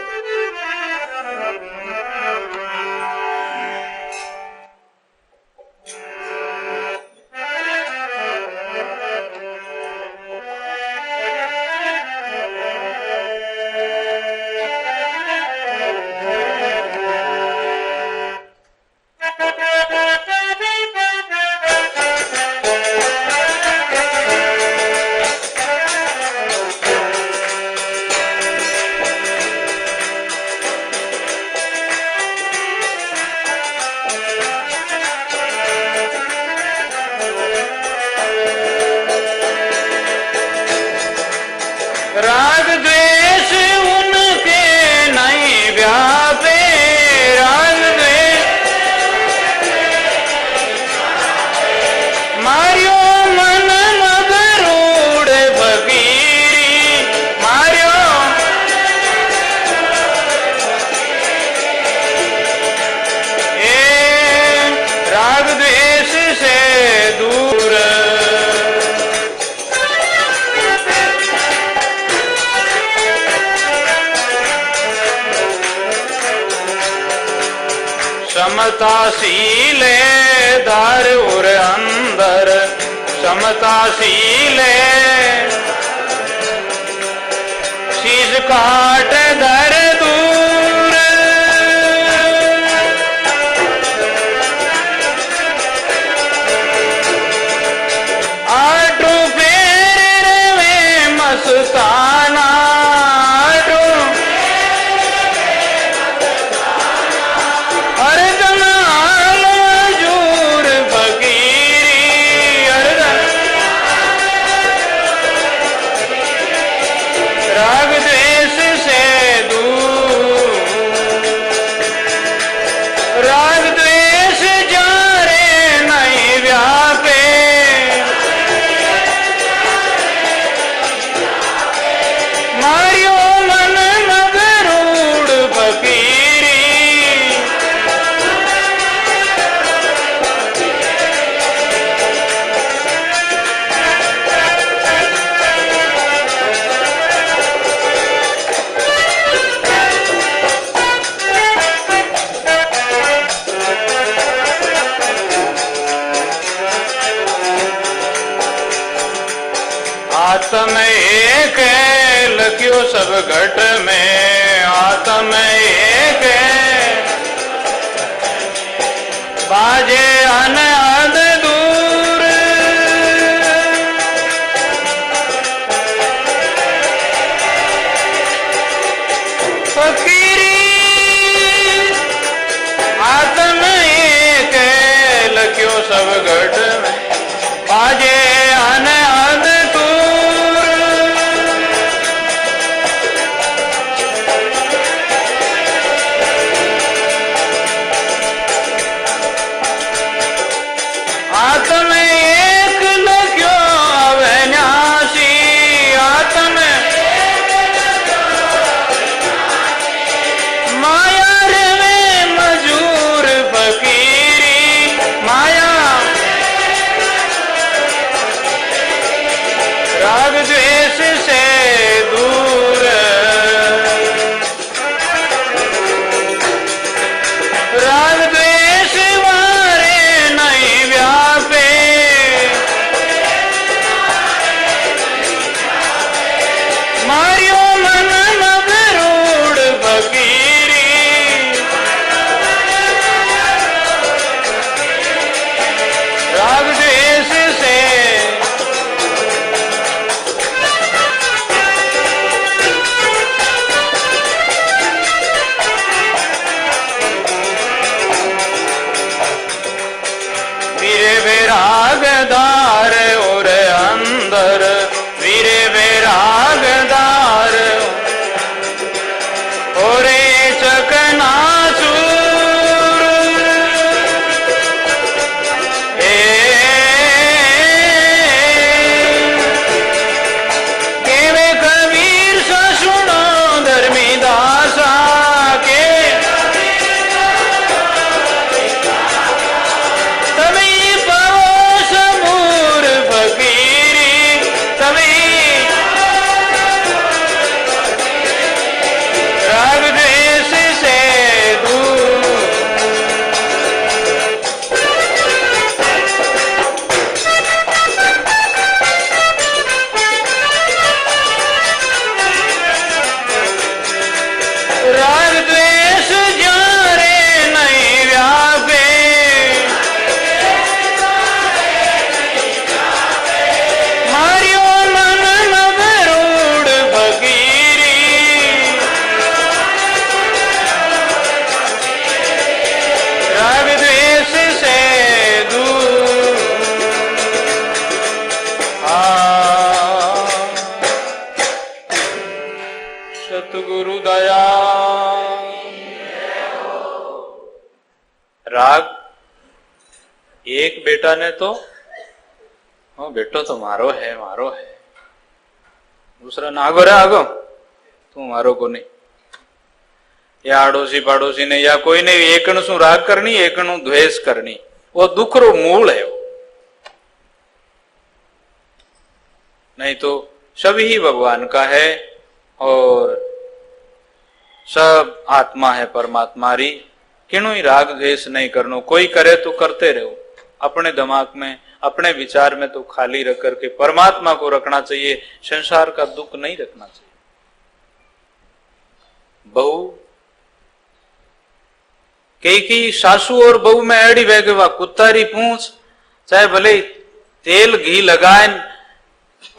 राग द्वेष उनके नहीं व्यापे, राग द्वेष मार्यो मन मगरूढ़ फकीरी, मार्यो ए राग द्वेष से दूर। समताशीले दार उर अंदर, समताशीले शीश काट दर दूर। आठों फेर में मस्ताना, राग द्वेष से दूर, राग द्वेष जारे नहीं व्यापे, मार्यो मन मगरूढ़ फकीरी। आत्म एक लख्यो सब घट में, आत्म एक बाजे अनहद दूर। फकीरी आत्म एक लख्यो सब घट में, बाजे अनहद आत्म एक लख्यो अविनाशी, आत्म माया रे मजूर फकीरी, माया राग द्वेष से दूर, राग द्वेष वारे नहीं व्यापे, मार्यो मन मगरूढ़ फकीरी। राग द्वेष से वीरे वैरागदार और अंदर, वीरे वैरागदार सतगुरु दया। राग एक बेटा ने तो बेटो तो मारो है मारो है, दूसरा ना आगो रे आगो तू मारो को नहीं, या आड़ोसी पाड़ोसी ने या कोई ने एक शू राग करनी एक द्वेष करनी, वो दुख रो मूल है वो। नहीं तो सभी ही भगवान का है और सब आत्मा है परमात्मा री। किणु ही राग द्वेष नहीं करनो, कोई करे तो करते रहो, अपने दिमाग में अपने विचार में तो खाली रख करके परमात्मा को रखना चाहिए, संसार का दुख नहीं रखना चाहिए। बहू कई सासू और बहू में एड़ी बह गए, कुत्तारी पूंछ चाहे भले तेल घी लगाए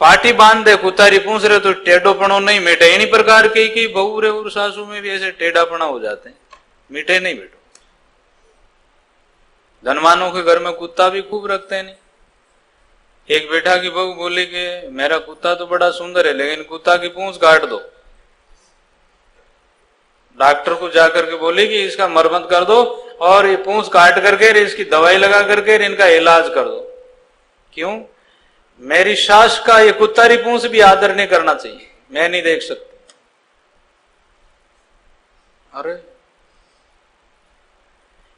पाटी बांध दे, कुत्तारी पूंछ रहे तो टेढ़ोपणो नहीं मिटे। इन्हीं प्रकार कई बहू रे और सासू में भी ऐसे टेढ़ापना हो जाते हैं, मीठे नहीं बेटो। धनवानों के घर में कुत्ता भी खूब रखते हैं। नहीं, एक बेटा की बहू बोली कि मेरा कुत्ता तो बड़ा सुंदर है लेकिन कुत्ता की पूंछ काट दो। डॉक्टर को जाकर के बोली कि इसका मरम्मत कर दो और ये पूंछ काट करके इसकी दवाई लगा करके इनका इलाज कर दो। क्यों? मेरी सास का ये कुत्तारी पूंछ भी आदर नहीं करना चाहिए, मैं नहीं देख सकती। अरे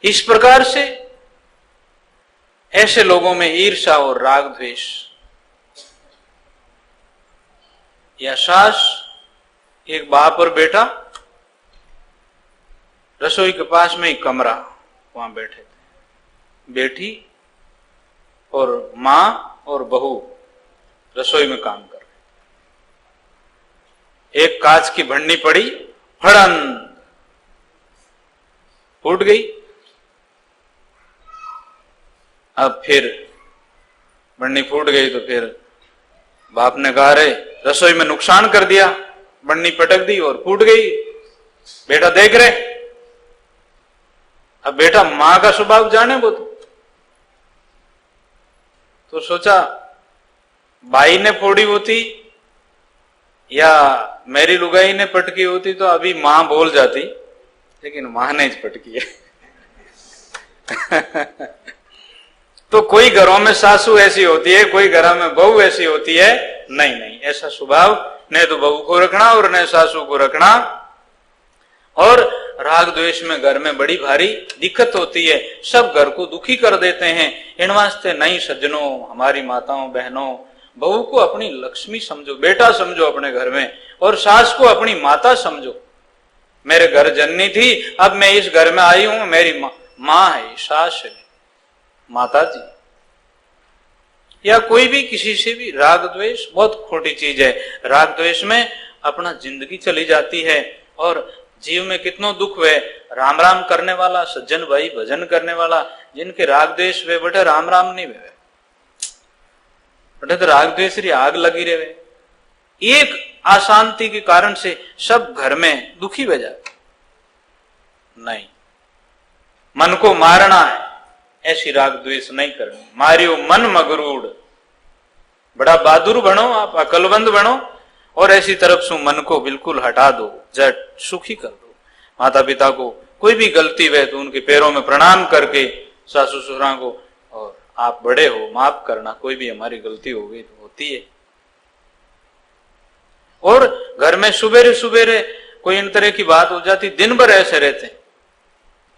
इस प्रकार से ऐसे लोगों में ईर्ष्या और राग द्वेष। या सास एक बाप और बेटा रसोई के पास में ही कमरा, वहां बैठे थे। बेटी और मां और बहू रसोई में काम कर रहे। एक कांच की भंडी पड़ी, फड़न फूट गई। अब फिर बन्नी फूट गई तो फिर बाप ने कहा रे रसोई में नुकसान कर दिया, बन्नी पटक दी और फूट गई। बेटा देख रहे, अब बेटा मां का स्वभाव जाने वो तो सोचा बाई ने फोड़ी होती या मेरी लुगाई ने पटकी होती तो अभी मां बोल जाती, लेकिन मां ने पटकी है। तो कोई घरों में सासू ऐसी होती है, कोई घरों में बहू ऐसी होती है। नहीं नहीं, ऐसा स्वभाव न तो बहू को रखना और न सासू को रखना। और राग द्वेष में घर में बड़ी भारी दिक्कत होती है, सब घर को दुखी कर देते हैं। इन वास्ते नहीं सज्जनों, हमारी माताओं बहनों, बहू को अपनी लक्ष्मी समझो, बेटा समझो अपने घर में, और सास को अपनी माता समझो। मेरे घर जननी थी, अब मैं इस घर में आई हूं, मेरी मां है, सास है, माता जी। या कोई भी किसी से भी राग द्वेष बहुत खोटी चीज है। राग द्वेष में अपना जिंदगी चली जाती है और जीव में कितनो दुख हुए। राम राम करने वाला सज्जन भाई, भजन करने वाला, जिनके राग द्वेष वे बेटे राम राम नहीं वे बेटे तो राग द्वेष री आग लगी रहे। एक अशांति के कारण से सब घर में दुखी हो जाते। नहीं, मन को मारना है, ऐसी राग द्वेष नहीं करनी। मारियो मन मगरूड़, बड़ा बहादुर बनो आप, अकलबंद बनो और ऐसी तरफ से मन को बिल्कुल हटा दो, जट सुखी कर दो। माता पिता को कोई भी गलती हुए तो उनके पैरों में प्रणाम करके, सासू ससुरा को, और आप बड़े हो माफ करना, कोई भी हमारी गलती हो गई तो होती है। और घर में सुबेरे सुबेरे कोई इन तरह की बात हो जाती, दिन भर ऐसे रहते।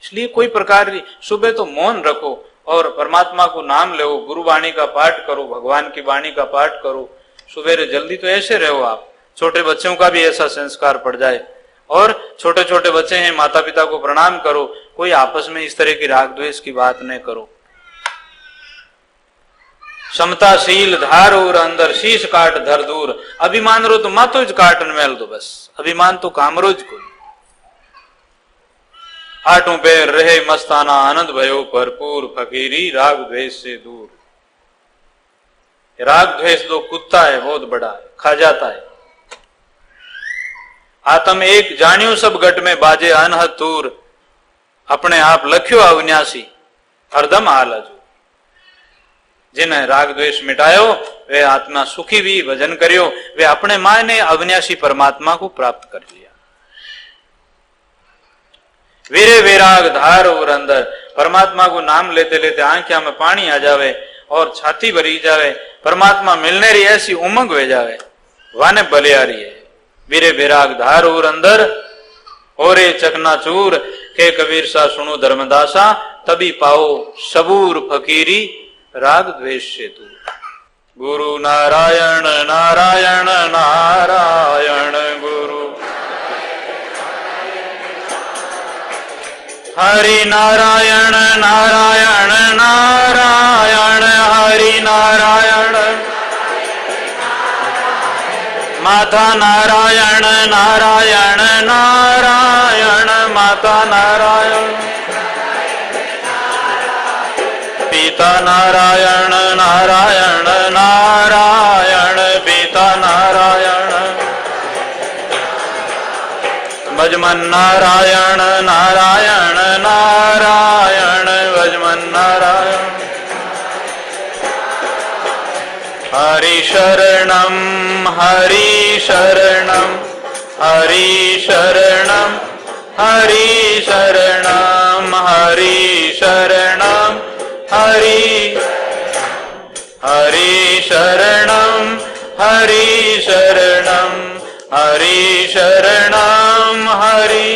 इसलिए कोई प्रकार की सुबह तो मौन रखो और परमात्मा को नाम लो, गुरु वाणी का पाठ करो, भगवान की वाणी का पाठ करो। सुबेरे जल्दी तो ऐसे रहो आप। छोटे बच्चों का भी ऐसा संस्कार पड़ जाए। और छोटे छोटे बच्चे हैं, माता पिता को प्रणाम करो, कोई आपस में इस तरह की राग द्वेष की बात न करो। समताशील धार और अंदर शीश काट धर दूर। अभिमान रो तो मातो ज काटन मेल दो, बस अभिमान तो कामरोज को। आठों पैर रहे मस्ताना, आनंद भयो भरपूर, फकीरी राग द्वेष से दूर। राग द्वेष दो कुत्ता है, बहुत बड़ा है, खा जाता है। आत्म एक जानियो सब गट में बाजे अनहद तूर। अपने आप लख्यो अविनाशी हरदम हालजू। जिन्हें राग द्वेष मिटायो वे आत्मा सुखी भी, भजन करियो, वे अपने मायने अविनाशी परमात्मा को प्राप्त कर लिया। वीरे विराग धार और अंदर, परमात्मा को नाम लेते लेते आंखिया में पानी आ जावे और छाती भरी जावे, परमात्मा मिलने री ऐसी उमंग हो जावे, वाने बलियारी है। वीरे विराग धार और अंदर और चकनाचूर के कबीर सा सुनो धर्मदासा, तभी पाओ सबूर फकीरी राग द्वेष से दूर। गुरु नारायण नारायण नारायण गुरु, हरि नारायण नारायण नारायण हरि नारायण, माता नारायण नारायण नारायण माता नारायण, पिता नारायण नारायण नारायण पिता नारायण, भजमन नारायण नारायण नारायण भजमन नारायण, हरि शरणम हरि शरणम हरि शरणम हरि शरणम हरि शरणम हरि, हरि शरणम हरि शरणम हरि शरणम हरि,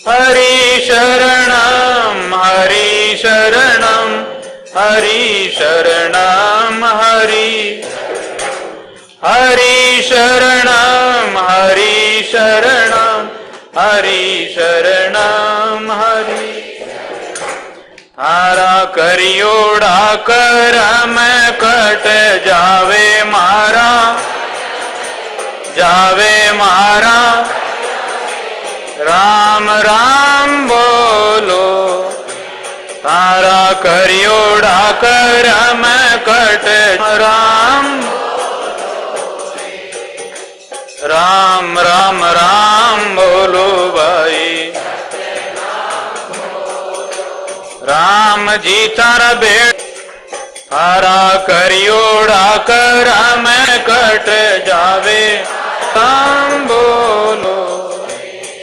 हरि शरणम हरि शरणम हरि शरणम हरि, हरि शरणम हरि शरणम हरि शरणम हरि। तारा करियोड़ा कर मैं कट जावे मारा, जावे मारा, राम राम बोलो, तारा करियोड़ा कर मैं कट राम, राम राम राम बोलो भाई, राम जी तारा बेट, तारा करियोड़ा कर मैं कट जावे, राम बोलो।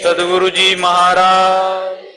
सदगुरु जी महाराज।